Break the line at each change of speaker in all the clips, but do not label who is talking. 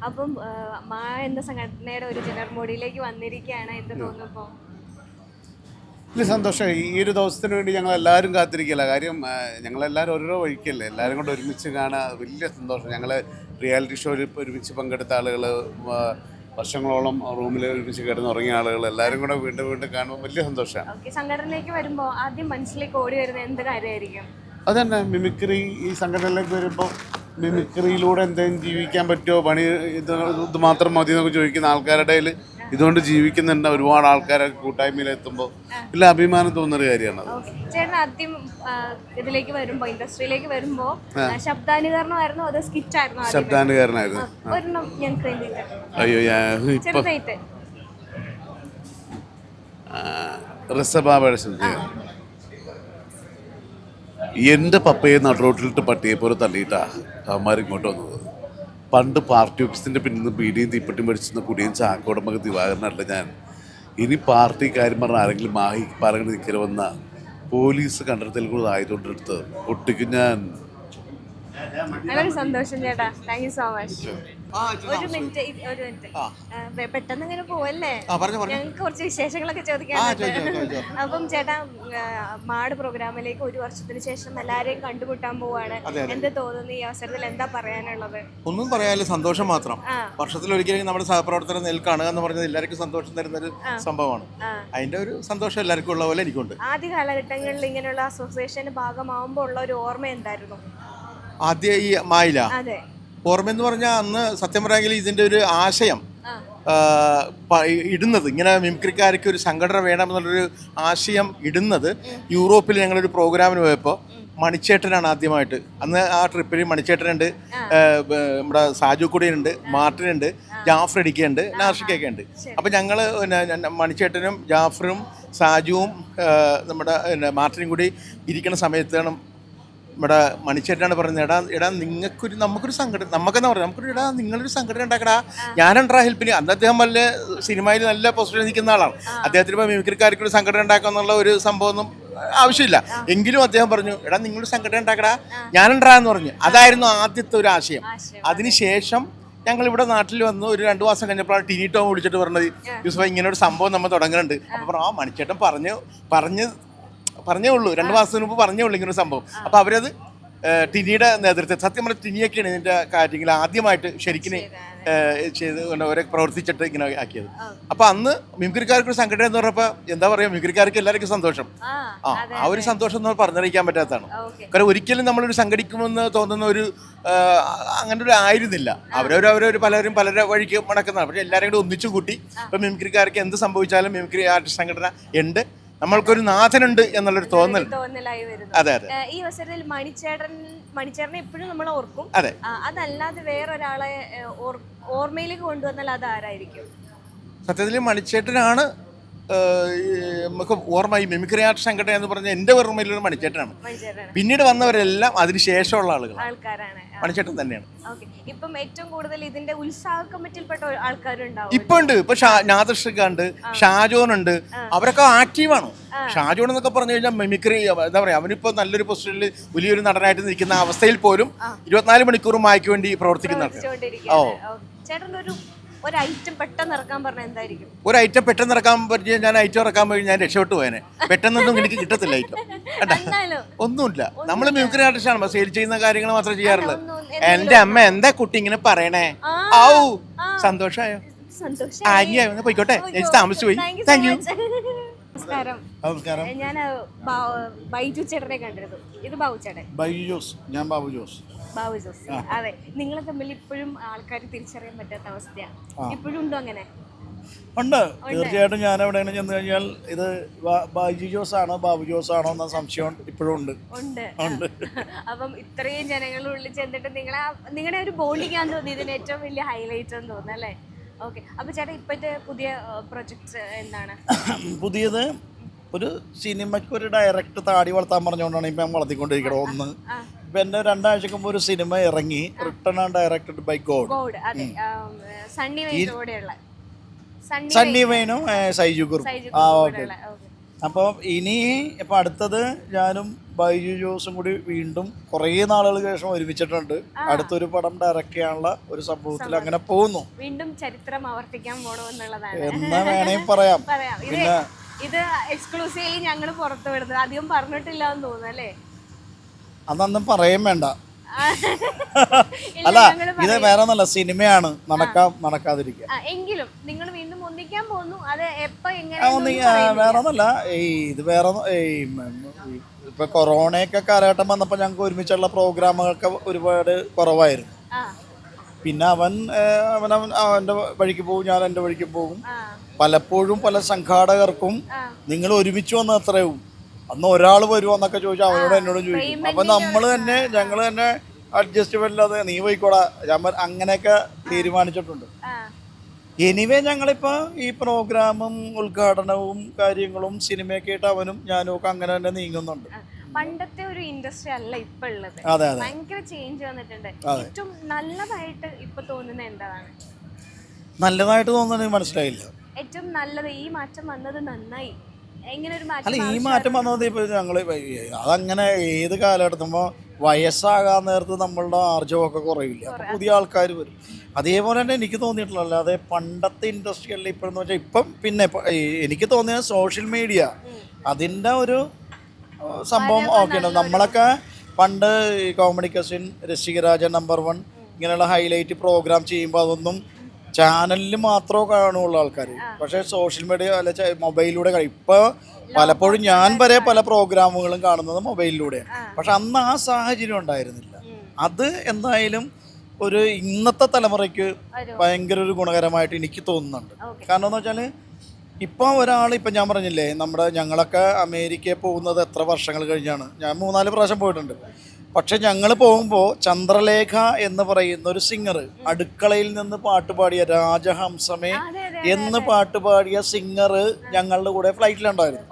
അപ്പം മാ എന്ന സംഘടനയുടെ ഒരു ജനറൽ ബോഡിയിലേക്ക് വന്നിരിക്കുകയാണ്. എന്ത് തോന്നുന്നു ഇപ്പോൾ?
വലിയ സന്തോഷം. ഈ ഒരു ദിവസത്തിന് വേണ്ടി ഞങ്ങൾ എല്ലാവരും കാത്തിരിക്കില്ല. കാര്യം ഞങ്ങളെല്ലാവരും ഓരോ വഴിക്കല്ലേ, എല്ലാവരും കൂടെ ഒരുമിച്ച് കാണാൻ വലിയ സന്തോഷം. ഞങ്ങൾ റിയാലിറ്റി ഷോയിൽ ഒരുമിച്ച് പങ്കെടുത്ത ആളുകൾ, വർഷങ്ങളോളം റൂമിൽ ഒരുമിച്ച് കിടന്നുറങ്ങിയ ആളുകൾ, എല്ലാവരും കൂടെ വീണ്ടും വീണ്ടും കാണുമ്പോൾ വലിയ സന്തോഷമാണ്.
ഓക്കെ, സംഘടനയിലേക്ക് വരുമ്പോൾ ആദ്യം മനസ്സിലേക്ക് ഓടി വരുന്നത് എന്ത് കാര്യമായിരിക്കും?
അതന്നെ, മിമിക്രി. ഈ സംഘടനയിലേക്ക് വരുമ്പോൾ മിമിക്രിയിലൂടെ എന്തെങ്കിലും ജീവിക്കാൻ പറ്റുമോ, പണി ഇത് മാത്രം മതി എന്നൊക്കെ ചോദിക്കുന്ന ആൾക്കാരുടെ ഇടയിൽ ഇതുകൊണ്ട് ജീവിക്കുന്നുണ്ട് ഒരുപാട് ആൾക്കാരെ കൂട്ടായ്മയിലെത്തുമ്പോൾ വലിയ അഭിമാനം തോന്നുന്നൊരു കാര്യമാണ്.
ചേട്ടൻ ആദ്യം ഇതിലേക്ക് വരുമ്പോ, ഇൻഡസ്ട്രിയിലേക്ക് വരുമ്പോ ശബ്ദാനുകരണമായിരുന്നു അതോ സ്കിറ്റ് ആയിരുന്നു?
ശബ്ദാനുകരണമായിരുന്നു.
ഒരെണ്ണം ഞങ്ങൾക്ക്
അയ്യോ, ഇപ്പൊ റസബാബയുടെ ശബ്ദം. എൻ്റെ പപ്പയെ നടുറോട്ടിലിട്ട് പട്ടിയെ പോലെ തള്ളിയിട്ടാ അവന്മാർ ഇങ്ങോട്ട് വന്നത്. പണ്ട് പാർട്ടി ഓഫീസിൻ്റെ പിന്നിൽ നിന്ന് പീടിയും തീപ്പെട്ടി മേടിച്ചിരുന്ന കുടിയും ചാക്കോടമൊക്കെ ദിവാകരനല്ല ഞാൻ. ഇനി പാർട്ടി കാര്യം പറഞ്ഞ ആരെങ്കിലും മാഹി പറഞ്ഞ് നിൽക്കരുവെന്ന പോലീസ് കണ്ടെത്തൽ കൂടെ ആയതുകൊണ്ടെടുത്ത് ഒട്ടിക്കും ഞാൻ.
വളരെ സന്തോഷം ചേട്ടാ, താങ്ക് യു സോ മച്ച്. ഒരു മിനിറ്റ് പെട്ടെന്ന് ഇങ്ങനെ പോവല്ലേ, ഞങ്ങൾക്ക് കുറച്ച് വിശേഷങ്ങളൊക്കെ ചോദിക്കാനുണ്ട്. അപ്പം ചേട്ടാ, മാട് പ്രോഗ്രാമിലേക്ക് 1 വർഷത്തിന് ശേഷം എല്ലാരെയും കണ്ടുമുട്ടാൻ പോവാണ്. എന്ത് തോന്നുന്നു ഈ അവസരത്തിൽ? എന്താ പറയാനുള്ളത്?
ഒന്നും പറയാനില്ല, സന്തോഷം മാത്രം. വർഷത്തിലൊരിക്കലും നമ്മുടെ സഹപ്രവർത്തകരെ നേരിൽ കാണുക എന്ന് പറഞ്ഞത് എല്ലാവർക്കും സന്തോഷം തരുന്നൊരു സംഭവമാണ്. അതിന്റെ ഒരു സന്തോഷം എല്ലാവർക്കും ഉള്ള പോലെ എനിക്കുണ്ട്.
ആദ്യ കാലഘട്ടങ്ങളിൽ ഇങ്ങനെയുള്ള അസോസിയേഷന്റെ ഭാഗമാകുമ്പോൾ ഉള്ള ഒരു ഓർമ്മ എന്തായിരുന്നു?
ആദ്യം ഈ മായില ഓർമ്മയെന്ന് പറഞ്ഞാൽ അന്ന് സത്യം പറയാമെങ്കിൽ ഇതിൻ്റെ ഒരു ആശയം ഇടുന്നത്, ഇങ്ങനെ മിമിക്രിക്കാർക്ക് ഒരു സംഘടന വേണമെന്നുള്ളൊരു ആശയം ഇടുന്നത് യൂറോപ്പിൽ ഞങ്ങളൊരു പ്രോഗ്രാമിന് പോയപ്പോൾ മണിച്ചേട്ടനാണ് ആദ്യമായിട്ട്. അന്ന് ആ ട്രിപ്പിൽ മണിച്ചേട്ടനുണ്ട്, നമ്മുടെ സാജു കുടിയുണ്ട്, മാർട്ടിനുണ്ട്, ജാഫർ ഇടിക്കുന്നുണ്ട്, നാഷിക്കൊക്കെ ഉണ്ട്. അപ്പം ഞങ്ങൾ മണിച്ചേട്ടനും ജാഫറും സാജുവും നമ്മുടെ മാർട്ടിനും കൂടി ഇരിക്കുന്ന സമയത്താണ് ഇവിടെ മണിച്ചേട്ടനാണ് പറയുന്നത്, എടാ നമുക്കൊരു സംഘടന, നമുക്കെന്താ പറയുക, നമുക്കൊരു നിങ്ങളൊരു സംഘടന ഉണ്ടാക്കടാ, ഞാനുണ്ടാ ഹെൽപ്പിന്. അന്ന് അദ്ദേഹം വല്ല സിനിമയിൽ നല്ല പൊസിഷനിൽ നിൽക്കുന്ന ആളാണ്. അദ്ദേഹത്തിന് ഇപ്പോൾ മിമിക്രിക്കാർക്ക് ഒരു സംഘടന ഉണ്ടാക്കുക എന്നുള്ള ഒരു സംഭവമൊന്നും ആവശ്യമില്ല. എങ്കിലും അദ്ദേഹം പറഞ്ഞു, എടാ നിങ്ങളൊരു സംഘടന ഉണ്ടാക്കടാ, ഞാനുണ്ടാ എന്ന് പറഞ്ഞു. അതായിരുന്നു ആദ്യത്തെ ഒരു ആശയം. അതിനുശേഷം ഞങ്ങൾ ഇവിടെ നാട്ടിൽ വന്ന് ഒരു 2 മാസം കഴിഞ്ഞപ്പോഴാണ് ടിനി ടോം വിളിച്ചിട്ട് പറഞ്ഞത്, യൂസഫ ഇങ്ങനെ ഒരു സംഭവം നമ്മൾ തുടങ്ങുന്നുണ്ട്. അപ്പോൾ മണിച്ചേട്ടൻ പറഞ്ഞേ ഉള്ളൂ, 2 മാസത്തിന് മുമ്പ് പറഞ്ഞേ ഉള്ളൂ ഇങ്ങനെ ഒരു സംഭവം. അപ്പോൾ അവരത് ടിനിയുടെ നേതൃത്വം, സത്യം പറഞ്ഞ ടിനിയൊക്കെയാണ് ഇതിൻ്റെ കാര്യങ്ങൾ ആദ്യമായിട്ട് ശരിക്കും ചെയ്ത് ഓരോ പ്രവർത്തിച്ചിട്ട് ഇങ്ങനെ ആക്കിയത്. അപ്പോൾ അന്ന് മിമിക്രിക്കാർക്ക് ഒരു സംഘടന എന്ന് പറഞ്ഞപ്പോൾ എന്താ പറയുക, മിമിക്രിക്കാർക്ക് എല്ലാവർക്കും സന്തോഷം. ആ ഒരു സന്തോഷം നമ്മൾ പറഞ്ഞറിയിക്കാൻ പറ്റാത്തതാണ്. കാരണം ഒരിക്കലും നമ്മളൊരു സംഘടിക്കുമെന്ന് തോന്നുന്ന ഒരു അങ്ങനെ ഒരു ആയിരുന്നില്ല. അവരവരവരൊരു പലരും പലരുടെ വഴിക്ക് മടക്കുന്നതാണ്. പക്ഷേ എല്ലാവരും കൂടി ഒന്നിച്ചു കൂട്ടി ഇപ്പം മിമിക്രിക്കാർക്ക് എന്ത് സംഭവിച്ചാലും മിമിക്രി ആർട്ടിസ്റ്റ് സംഘടന ഉണ്ട്, നമ്മൾക്കൊരു നാഥനുണ്ട് എന്നുള്ളൊരു
തോന്നലായി വരുന്നു.
അതെ അതെ.
ഈ അവസരത്തിൽ മണിച്ചേട്ടനെ എപ്പോഴും നമ്മൾ ഓർക്കും.
അതെ.
അതല്ലാതെ വേറൊരാളെ ഓർമ്മയിലേക്ക് കൊണ്ടുവന്നാൽ അത് ആരായിരിക്കും?
സത്യത്തിൽ മണിച്ചേട്ടനാണ് നമുക്ക് ഓർമ്മ. ഈ മിമിക്രി ആർട്ട് സംഘടന എന്ന് പറഞ്ഞാൽ എൻ്റെ ഓർമ്മയിലൊരു മണിച്ചേട്ടനാണ്. പിന്നീട് വന്നവരെല്ലാം അതിന് ശേഷമുള്ള ആൾക്കാരാണ്. മണിച്ചേട്ടൻ തന്നെയാണ്.
ഇപ്പം ഏറ്റവും കൂടുതൽ ഇതിന്റെ ഉത്സാഹ കമ്മിറ്റിയിൽപ്പെട്ട ആൾക്കാരുണ്ടാവും.
ഇപ്പൊ ഉണ്ട്. ഇപ്പൊ നാദർഷിക്കുണ്ട്, ഷാജോനുണ്ട്, അവരൊക്കെ ആക്റ്റീവാണ്. ഷാജോൺ എന്നൊക്കെ പറഞ്ഞു കഴിഞ്ഞാൽ മിമിക്രി എന്താ പറയാ, അവനിപ്പോ നല്ലൊരു പൊസിഷനിൽ വലിയൊരു നടനായിട്ട് നിൽക്കുന്ന അവസ്ഥയിൽ പോലും 24 മണിക്കൂറും മായ്ക്ക് വേണ്ടി പ്രവർത്തിക്കുന്ന
ഒരു ഐറ്റം പെട്ടെന്ന് ഇറക്കാൻ പറഞ്ഞാൽ എന്തായിരിക്കും?
ഒരു ഐറ്റം പെട്ടെന്ന് ഇറക്കാൻ പറ്റിയ ഞാൻ ഐറ്റം ഇറക്കാൻ പോയി ഞാൻ രക്ഷപ്പെട്ടു പോയനെ. പെട്ടെന്നൊന്നും എനിക്ക് കിട്ടത്തില്ല ഐറ്റം. ഒന്നുമില്ല, നമ്മൾ മിമിക്രി ആർട്ടിസ്റ്റാണ്, സെയിൽ ചെയ്യുന്ന കാര്യങ്ങൾ മാത്രമേ ചെയ്യാറുള്ളൂ. എന്റെ അമ്മ എന്താ കുട്ടി ഇങ്ങനെ പറയണേ? ഔ സന്തോഷമായോ? പോയിക്കോട്ടെ, എനിക്ക് താമസിച്ചു പോയി. Thank you.
നമസ്കാരം. ഞാൻ ബൈജു ചേട്ടനെ കണ്ടിരുന്നു. ഇത് ബാബു ചേട്ടൻ.
ഞാൻ ബാബു ജോസ്.
അതെ, നിങ്ങളെ തമ്മിൽ ഇപ്പോഴും ആൾക്കാർ തിരിച്ചറിയാൻ പറ്റാത്ത അവസ്ഥയാണ്. ഇപ്പോഴും ഉണ്ടോ അങ്ങനെ?
ഉണ്ട്, തീർച്ചയായിട്ടും. ഞാൻ എവിടെയാണ് ചെന്ന് കഴിഞ്ഞാൽ ഇത് ബൈജു ജോസ് ആണോ ബാബു ജോസ് ആണോ എന്ന സംശയം ഇപ്പോഴും ഉണ്ട്.
അപ്പം ഇത്രയും ജനങ്ങളുടെ ഉള്ളിൽ ചെന്നിട്ട് നിങ്ങളുടെ ഒരു ബോണ്ടിങ് ആണെന്ന് തോന്നി ഇതിന് ഏറ്റവും വലിയ ഹൈലൈറ്റ് എന്ന് തോന്നുന്നു അല്ലേ? ഓക്കെ, അപ്പൊ ചേട്ടാ ഇപ്പോഴത്തെ പുതിയ പ്രൊജക്ട്സ് എന്താണ്?
പുതിയത് ഒരു സിനിമയ്ക്ക് ഒരു ഡയറക്റ്റ് താടി വളർത്താൻ പറഞ്ഞുകൊണ്ടാണ് ഇപ്പം ഞാൻ വളർത്തിക്കൊണ്ടിരിക്കുന്നത്. ഒന്ന് ഇപ്പം എൻ്റെ 2 ആഴ്ചക്ക് മുമ്പ് ഒരു സിനിമ ഇറങ്ങി, written and directed by God. Sunny വേനും സൈജു കുറുപ്പ്. ഓക്കെ. അപ്പം ഇനി ഇപ്പം അടുത്തത് ഞാനും ബൈജു ജോസും കൂടി വീണ്ടും കുറേ നാളുകൾക്ക് ശേഷം ഒരുമിച്ചിട്ടുണ്ട്. അടുത്തൊരു പടം ഡയറക്റ്റ് ചെയ്യാനുള്ള ഒരു സംഭവത്തിൽ അങ്ങനെ പോകുന്നു.
വീണ്ടും ചരിത്രം ആവർത്തിക്കാൻ പോകണമെന്നുള്ളതാണ്
എന്നാ വേണേ പറയാം.
പിന്നെ ഇത് എക്സ്ക്ലൂസീവ്ലി ഞങ്ങൾ പുറത്തു വിടുന്നത് അധികം പറഞ്ഞിട്ടില്ല എന്ന് തോന്നുന്നു അല്ലേ?
അതൊന്നും പറയാൻ വേണ്ട. അല്ല, ഇത് വേറെ ഒന്നല്ല, സിനിമയാണ്, നടക്കാതിരിക്കുക.
എങ്കിലും നിങ്ങൾ വീണ്ടും ഒന്നിക്കാൻ പോകുന്നു. അത് എപ്പോ
വേറെ ഒന്നല്ല, ഇത് വേറെ ഇപ്പൊ കൊറോണയൊക്കെ കാലഘട്ടം വന്നപ്പോ ഞങ്ങൾക്ക് ഒരുമിച്ചുള്ള പ്രോഗ്രാമുകളൊക്കെ ഒരുപാട് കുറവായിരുന്നു. പിന്നെ അവന്റെ വഴിക്ക് പോകും, ഞാൻ എൻ്റെ വഴിക്ക് പോകും. പലപ്പോഴും പല സംഘാടകർക്കും നിങ്ങൾ ഒരുമിച്ച് വന്ന അത്രയും അന്ന് ഒരാൾ വരുമോന്നൊക്കെ ചോദിച്ചാൽ അവനോട് എന്നോടും ചോദിക്കും. അപ്പൊ ഞങ്ങൾ തന്നെ അഡ്ജസ്റ്റ്മെന്റില്ലാതെ നീ പോയിക്കോടാ അങ്ങനെയൊക്കെ തീരുമാനിച്ചിട്ടുണ്ട്. എനിവേ ഞങ്ങളിപ്പോ ഈ പ്രോഗ്രാമും ഉദ്ഘാടനവും കാര്യങ്ങളും സിനിമയൊക്കെ ആയിട്ട് അവനും ഞാനും ഒക്കെ അങ്ങനെ തന്നെ നീങ്ങുന്നുണ്ട്.
പണ്ടത്തെ ഒരു ഇൻഡസ്ട്രി അല്ല ഇപ്പൊ ഉള്ളത്. ഭയങ്കര ചേഞ്ച് വന്നിട്ടുണ്ട്. ഏറ്റവും നല്ലതായിട്ട് ഇപ്പൊ തോന്നുന്നത് എന്താണ്?
നല്ലതായിട്ട് തോന്നുന്നത് മനസ്സിലായില്ല.
ഏറ്റവും നല്ലത് ഈ മാറ്റം വന്നത് നന്നായി.
അല്ല, ഈ മാറ്റം വന്നത് ഇപ്പൊ ഞങ്ങള് അതങ്ങനെ ഏത് കാലഘട്ടത്തുമ്പോ വയസ്സാകാൻ നേരത്ത് നമ്മളുടെ ആർജവമൊക്കെ കുറയില്ല, പുതിയ ആൾക്കാർ വരും. അതേപോലെ തന്നെ എനിക്ക് തോന്നിയിട്ടുള്ള, അല്ലാതെ പണ്ടത്തെ ഇൻഡസ്ട്രി അല്ല ഇപ്പോഴെന്ന് വെച്ചാൽ ഇപ്പം. പിന്നെ എനിക്ക് തോന്നിയത് സോഷ്യൽ മീഡിയ അതിൻ്റെ ഒരു സംഭവം ഓക്കെയാണ്. നമ്മളൊക്കെ പണ്ട് ഈ കോമഡി കസിൻ, രസികരാജൻ, നമ്പർ 1 ഇങ്ങനെയുള്ള ഹൈലൈറ്റ് പ്രോഗ്രാം ചെയ്യുമ്പോൾ അതൊന്നും ചാനലിൽ മാത്രമേ കാണുള്ളൂ ആൾക്കാർ. പക്ഷേ സോഷ്യൽ മീഡിയ അല്ല മൊബൈലിലൂടെ ഇപ്പോൾ പലപ്പോഴും ഞാൻ വരെ പല പ്രോഗ്രാമുകളും കാണുന്നത് മൊബൈലിലൂടെയാണ്. പക്ഷെ അന്ന് ആ സാഹചര്യം ഉണ്ടായിരുന്നില്ല. അത് എന്തായാലും ഒരു ഇന്നത്തെ തലമുറയ്ക്ക് ഭയങ്കര ഒരു ഗുണകരമായിട്ട് എനിക്ക് തോന്നുന്നുണ്ട്. കാരണം എന്ന് വെച്ചാൽ ഇപ്പോൾ ഇപ്പം ഞാൻ പറഞ്ഞില്ലേ, ഞങ്ങളൊക്കെ അമേരിക്കയിൽ പോകുന്നത് എത്ര വർഷങ്ങൾ കഴിഞ്ഞാണ്. ഞാൻ 3-4 പ്രാവശ്യം പോയിട്ടുണ്ട്. പക്ഷെ ഞങ്ങൾ പോകുമ്പോൾ ചന്ദ്രലേഖ എന്ന് പറയുന്ന ഒരു സിംഗർ, അടുക്കളയിൽ നിന്ന് പാട്ട് പാടിയ രാജഹംസമേ എന്ന് പാട്ട് പാടിയ സിംഗർ ഞങ്ങളുടെ കൂടെ ഫ്ലൈറ്റിലുണ്ടായിരുന്നു.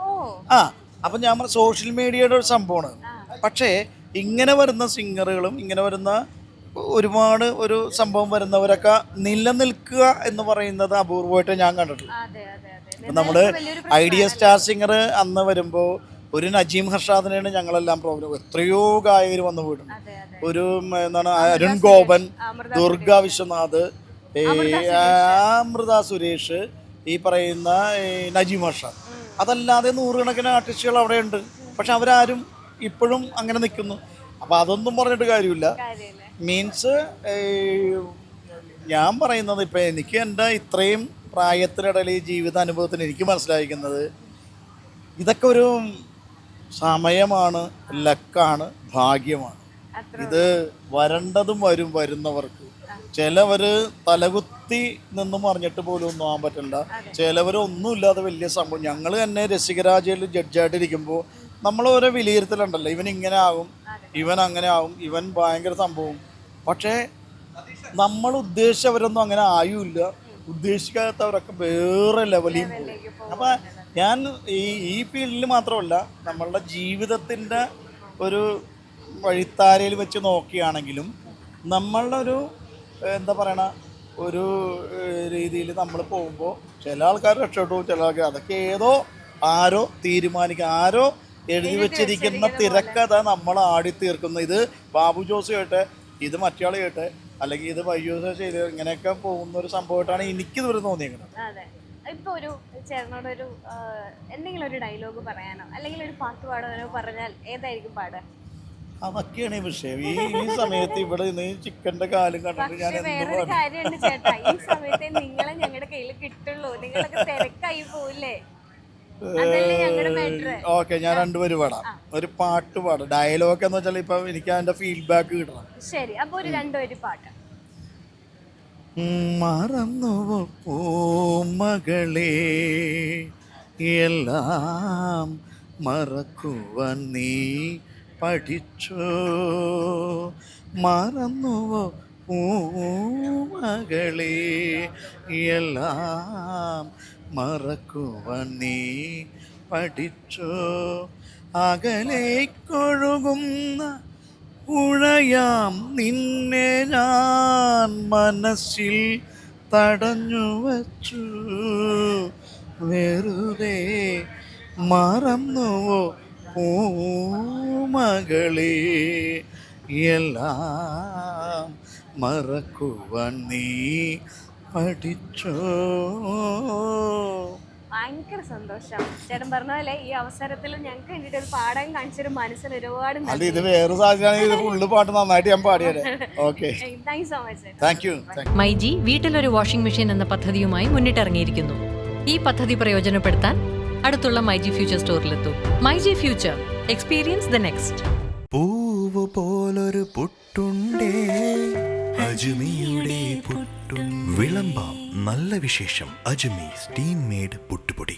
അപ്പം ഞാൻ സോഷ്യൽ മീഡിയയുടെ ഒരു സംഭവമാണ്. പക്ഷേ ഇങ്ങനെ വരുന്ന സിംഗറുകളും ഇങ്ങനെ വരുന്ന ഒരുപാട് ഒരു സംഭവം വരുന്നവരൊക്കെ നിലനിൽക്കുക എന്ന് പറയുന്നത് അപൂർവമായിട്ട് ഞാൻ കണ്ടിട്ടുള്ളൂ. നമ്മള് ഐഡിയ സ്റ്റാർ സിംഗർ അന്ന് വരുമ്പോൾ ഒരു നജീം ഹർഷാദിനെയാണ് ഞങ്ങളെല്ലാം പ്രോഗ്രാം, എത്രയോ ഗായകർ വന്നു പോയിട്ടുണ്ട്. ഒരു എന്താണ് അരുൺ ഗോപൻ, ദുർഗ വിശ്വനാഥ്, അമൃത സുരേഷ്, ഈ പറയുന്ന നജീം ഹർഷാദ്, അതല്ലാതെ 100 കണക്കിന് ആർട്ടിസ്റ്റുകൾ അവിടെ ഉണ്ട്. പക്ഷെ അവരാരും ഇപ്പോഴും അങ്ങനെ നിൽക്കുന്നു. അപ്പം അതൊന്നും പറഞ്ഞിട്ട് കാര്യമില്ല. മീൻസ് ഞാൻ പറയുന്നത് ഇപ്പം എനിക്ക് എൻ്റെ ഇത്രയും പ്രായത്തിനിടയിൽ ഈ ജീവിതാനുഭവത്തിന് എനിക്ക് മനസ്സിലായിരിക്കുന്നത് ഇതൊക്കെ ഒരു സമയമാണ്, ലക്കാണ്, ഭാഗ്യമാണ്. ഇത് വരേണ്ടതും വരുന്നവർക്ക്. ചിലവർ തലകുത്തി നിന്നും അറിഞ്ഞിട്ട് പോലും ഒന്നും ആകാൻ പറ്റില്ല. ചിലവർ ഒന്നുമില്ലാതെ വലിയ സംഭവം. ഞങ്ങൾ തന്നെ രസികരാജയിൽ ജഡ്ജായിട്ടിരിക്കുമ്പോൾ നമ്മൾ ഓരോ വിലയിരുത്തലുണ്ടല്ലോ, ഇവൻ ഇങ്ങനെ ആകും, ഇവൻ അങ്ങനെ ആകും, ഇവൻ ഭയങ്കര സംഭവം. പക്ഷേ നമ്മൾ ഉദ്ദേശിച്ചവരൊന്നും അങ്ങനെ ആയുമില്ല. ഉദ്ദേശിക്കാത്തവരൊക്കെ വേറെ ലെവലിൽ പോകും. അപ്പം ഞാൻ ഈ ഫീൽഡിൽ മാത്രമല്ല, നമ്മളുടെ ജീവിതത്തിൻ്റെ ഒരു വഴിത്താരയിൽ വെച്ച് നോക്കുകയാണെങ്കിലും നമ്മളുടെ ഒരു എന്താ പറയണ ഒരു രീതിയിൽ നമ്മൾ പോകുമ്പോൾ ചില ആൾക്കാർ രക്ഷപ്പെട്ടു, ചില ആൾക്കാർ അതൊക്കെ ആരോ തീരുമാനിക്കുക, ആരോ എഴുതി വെച്ചിരിക്കുന്ന തിരക്കഥ നമ്മൾ ആടി തീർക്കുന്നു. ഇത് ബാബു ജോസ് കേട്ടെ, ഇത് മറ്റയാൾ കേട്ടെ, അല്ലെങ്കിൽ ഇത് ബൈജൂസ് ചെയ്ത് ഇങ്ങനെയൊക്കെ പോകുന്ന ഒരു സംഭവമായിട്ടാണ് എനിക്കിതുവരെ തോന്നിയിരിക്കുന്നത്.
ഇപ്പൊ ഒരു ചേട്ടനോടൊരു എന്തെങ്കിലും ഒരു ഡയലോഗ് പറയാനോ അല്ലെങ്കിൽ ഒരു പാട്ട് പാടാനോ പറഞ്ഞാൽ ഏതായിരിക്കും പാടുക?
അതൊക്കെയാണ് ഈ വിഷയം. ഈ സമയത്ത് ഇവിടെ ചിക്കന്റെ കാലും കണ്ടിട്ട് ഞാൻ
വേറൊരു കാര്യമുണ്ട് ചേട്ടാ, ഈ സമയത്ത് നിങ്ങളെ ഞങ്ങളുടെ കയ്യിൽ കിട്ടുള്ളൂ. നിങ്ങളൊക്കെ തിരക്കായി പോവില്ലേ?
ഓക്കെ, ഞാൻ 2 പേര് പാടാം. ഒരു പാട്ട് പാടാം. ഡയലോഗ് എന്ന് വെച്ചാൽ ഇപ്പൊ എനിക്ക് അതിന്റെ ഫീഡ്ബാക്ക് കിട്ടണം.
ശരി, അപ്പൊ ഒരു 2 പേര് പാട്ട്.
മറന്നുവോ പൂമകളെ എല്ലാം മറക്കുവാൻ നീ പഠിച്ചോ, മറന്നുവോ പൂമകളെ എല്ലാം മറക്കുവാൻ നീ പഠിച്ചോ, അകലേക്കൊഴുകുന്ന പുഴയാം നിന്നെ ഞാൻ മനസ്സിൽ തടഞ്ഞു വച്ചു, വെറുതെ മറന്നുവോ മകളെ എല്ലാം മറക്കുവാൻ നീ പഠിച്ചോ.
ഭയങ്കര സന്തോഷം. ചേട്ടൻ പറഞ്ഞ പോലെ ഈ അവസരത്തിൽ ഞങ്ങൾക്ക് വേണ്ടിയിട്ട് ഒരു പാടാൻ കാണിച്ചൊരു മനസ്സിന് ഒരുപാട്
അല്ല ഇത് വേറെ സാഹചര്യമാണെങ്കിൽ ഇത് ഫുള്ള് പാട്ട് നന്നായിട്ട് ഞാൻ പാടിയത്. Okay,
thank you so much.
Thank you.
MyG വീട്ടിലൊരു വാഷിംഗ് മെഷീൻ എന്ന പദ്ധതിയുമായി മുന്നിട്ടിറങ്ങിയിരിക്കുന്നു. ഈ പദ്ധതി പ്രയോജനപ്പെടുത്താൻ അടുത്തുള്ള മൈജി ഫ്യൂച്ചർ സ്റ്റോറിലെത്തൂ. MyG future, experience the next.
പൂവ് പോലൊരു പുട്ടുണ്ടേ അജ്മിയുടെ പുട്ടും. വിളമ്പാം നല്ല വിശേഷം. അജ്മി സ്റ്റീം മെയ്ഡ് പുട്ടുപൊടി.